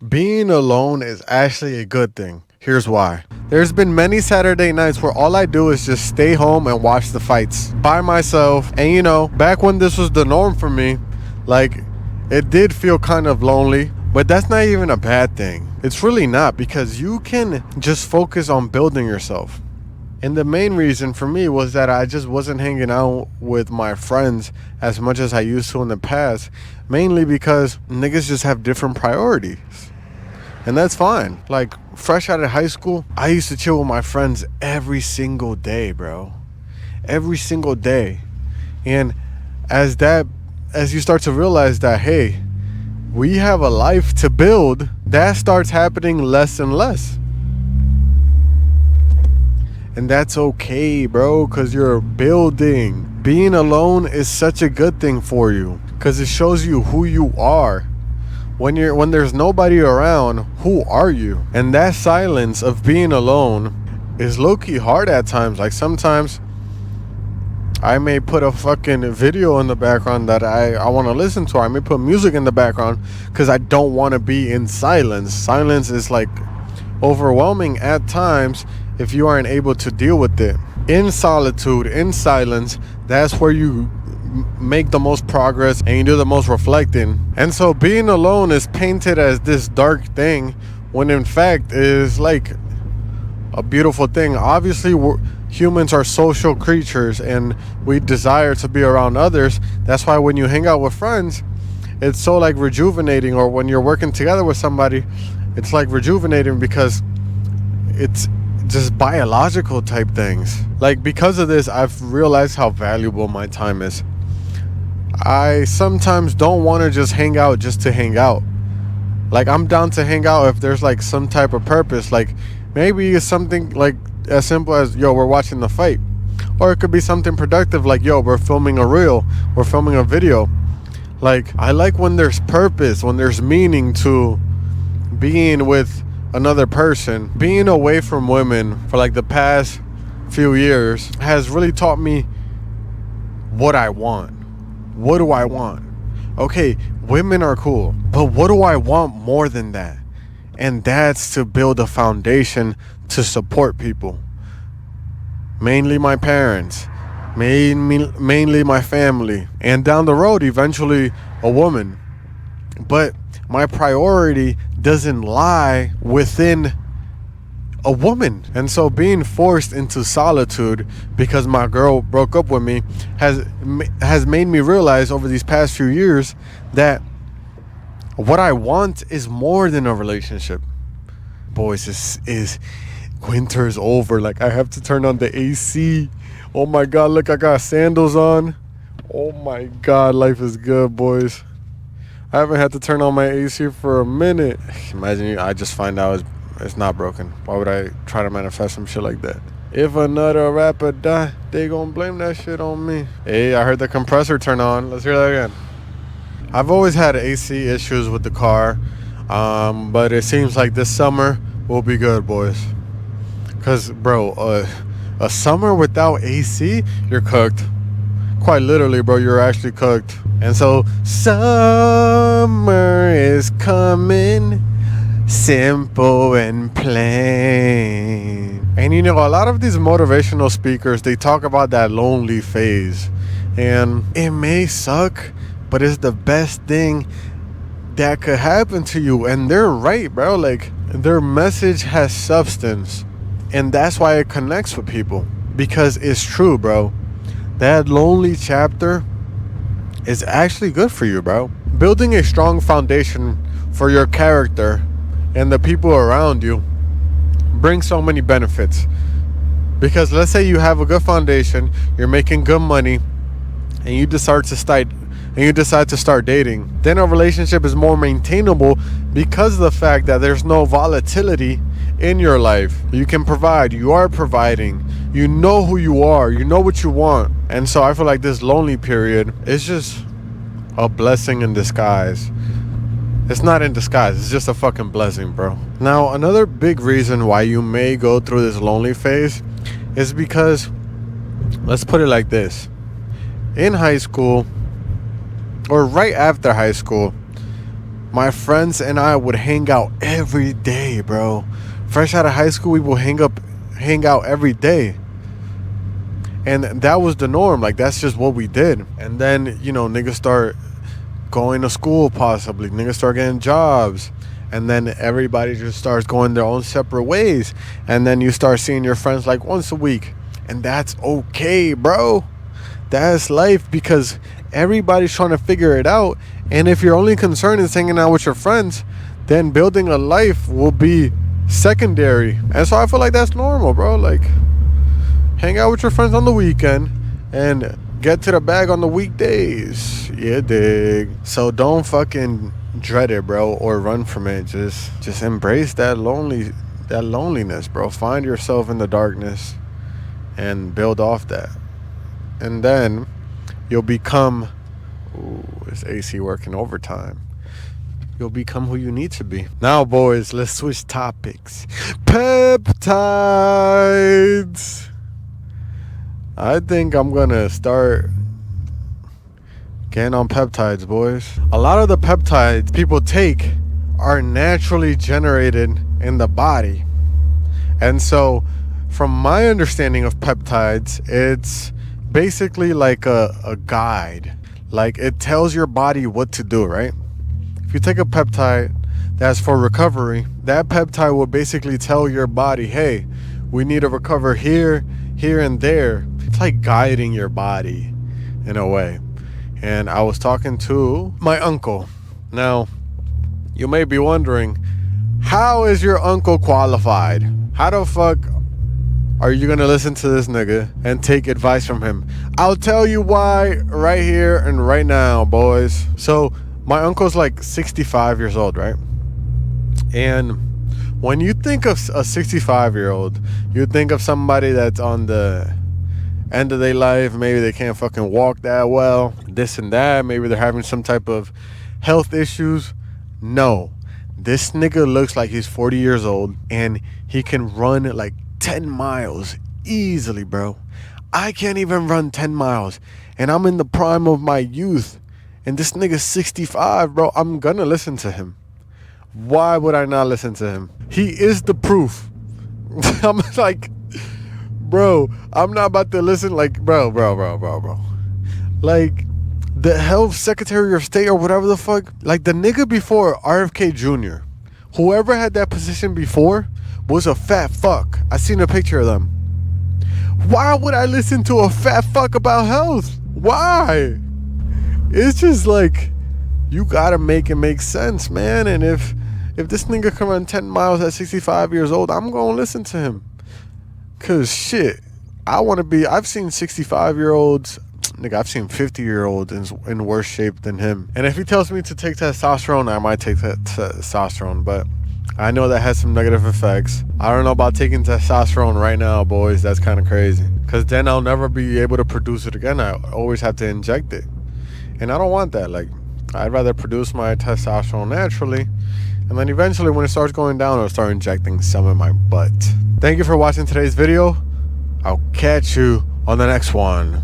Being alone is actually a good thing. Here's why. There's been many Saturday nights where all I do is just stay home and watch the fights by myself. And back when this was the norm for me, like, it did feel kind of lonely, but that's not even a bad thing. It's really not, because you can just focus on building yourself. And the main reason for me was that I just wasn't hanging out with my friends as much as I used to in the past, mainly because niggas just have different priorities. And that's fine. Like, fresh out of high school, I used to chill with my friends every single day, bro. Every single day. And as you start to realize that, hey, we have a life to build, that starts happening less and less. And that's okay, bro, because you're building. Being alone is such a good thing for you, because it shows you who you are. When there's nobody around, who are you? And that silence of being alone is low-key hard at times. Like, sometimes I may put a fucking video in the background that I want to listen to. I may put music in the background because I don't want to be in silence. Silence is like overwhelming at times if you aren't able to deal with it. In solitude, in silence, that's where you make the most progress and you do the most reflecting. And so being alone is painted as this dark thing, when in fact it is like a beautiful thing. Obviously, humans are social creatures and we desire to be around others. That's why when you hang out with friends, it's so like rejuvenating. Or when you're working together with somebody, it's like rejuvenating, because it's just biological type things. Like, because of this, I've realized how valuable my time is. I sometimes don't want to just hang out just to hang out. Like, I'm down to hang out if there's like some type of purpose. Like, maybe it's something like as simple as, yo, we're watching the fight. Or it could be something productive, like, yo, we're filming a reel, we're filming a video. Like, I like when there's purpose, when there's meaning to being with another person. Being away from women for like the past few years has really taught me what I want. What do I want? Okay, women are cool, but what do I want more than that? And that's to build a foundation to support people. Mainly my parents, mainly my family, and down the road, eventually a woman. But my priority doesn't lie within a woman. And so being forced into solitude because my girl broke up with me has made me realize over these past few years that what I want is more than a relationship. Boys, this is winter's over. Like, I have to turn on the AC. Oh my God, look, I got sandals on. Oh my God, life is good, boys. I haven't had to turn on my AC for a minute. Imagine I just find out it's not broken. Why would I try to manifest some shit like that? If another rapper die, they gon' blame that shit on me. Hey, I heard the compressor turn on. Let's hear that again. I've always had AC issues with the car, but it seems like this summer will be good, boys. Cause, bro, a summer without AC, you're cooked. Quite literally, bro, you're actually cooked. And so summer is coming, simple and plain. And a lot of these motivational speakers, they talk about that lonely phase. And it may suck, but it's the best thing that could happen to you. And they're right, bro. Like, their message has substance. And that's why it connects with people. Because it's true, bro. That lonely chapter is actually good for you, bro. Building a strong foundation for your character and the people around you brings so many benefits. Because let's say you have a good foundation, you're making good money, and you decide to start dating. Then a relationship is more maintainable because of the fact that there's no volatility in your life. You can provide, you are providing, you know who you are, you know what you want. And so I feel like this lonely period is just a blessing in disguise. It's not in disguise, it's just a fucking blessing, bro. Now, another big reason why you may go through this lonely phase is because, let's put it like this. In high school, or right after high school, My friends and I would hang out every day, bro. Fresh out of high school, we would hang out every day. And that was the norm. Like, that's just what we did. And then, you know, niggas start going to school, possibly. Niggas start getting jobs. And then everybody just starts going their own separate ways. And then you start seeing your friends like once a week. And that's okay, bro. That's life, because everybody's trying to figure it out. And if your only concern is hanging out with your friends, then building a life will be secondary. And so I feel like that's normal, bro. Like, hang out with your friends on the weekend and get to the bag on the weekdays. Yeah, dig. So don't fucking dread it, bro, or run from it. Just embrace that loneliness, bro. Find yourself in the darkness and build off that. And then you'll become, ooh, it's AC working overtime. You'll become who you need to be. Now, boys, let's switch topics. Peptides. I think I'm gonna start getting on peptides, boys. A lot of the peptides people take are naturally generated in the body. And so, from my understanding of peptides, it's basically like a guide. Like, it tells your body what to do, right? If you take a peptide that's for recovery, that peptide will basically tell your body, hey, we need to recover here, here, and there. It's like guiding your body in a way. And I was talking to my uncle. Now, you may be wondering, how is your uncle qualified? How the fuck are you gonna listen to this nigga and take advice from him? I'll tell you why right here and right now, boys. So my uncle's like 65 years old, right? And when you think of a 65-year-old, you think of somebody that's on the end of their life. Maybe they can't fucking walk that well, this and that. Maybe they're having some type of health issues. No, this nigga looks like he's 40 years old and he can run like 10 miles easily, bro. I can't even run 10 miles and I'm in the prime of my youth, and this nigga's 65, bro. I'm gonna listen to him. Why would I not listen to him? He is the proof. I'm like, bro, I'm not about to listen. Like, bro. Like, the health secretary of state or whatever the fuck, like the nigga before RFK Jr., whoever had that position before was a fat fuck. I seen a picture of them. Why would I listen to a fat fuck about health? Why? It's just like, you gotta make it make sense, man. And if this nigga can run 10 miles at 65 years old, I'm gonna listen to him. Cause shit, I've seen 65-year-olds, nigga, I've seen 50-year-olds in worse shape than him. And if he tells me to take testosterone, I might take that testosterone, but I know that has some negative effects. I don't know about taking testosterone right now, boys. That's kind of crazy. Cause then I'll never be able to produce it again. I always have to inject it. And I don't want that. Like, I'd rather produce my testosterone naturally. And then eventually when it starts going down, I'll start injecting some in my butt. Thank you for watching today's video. I'll catch you on the next one.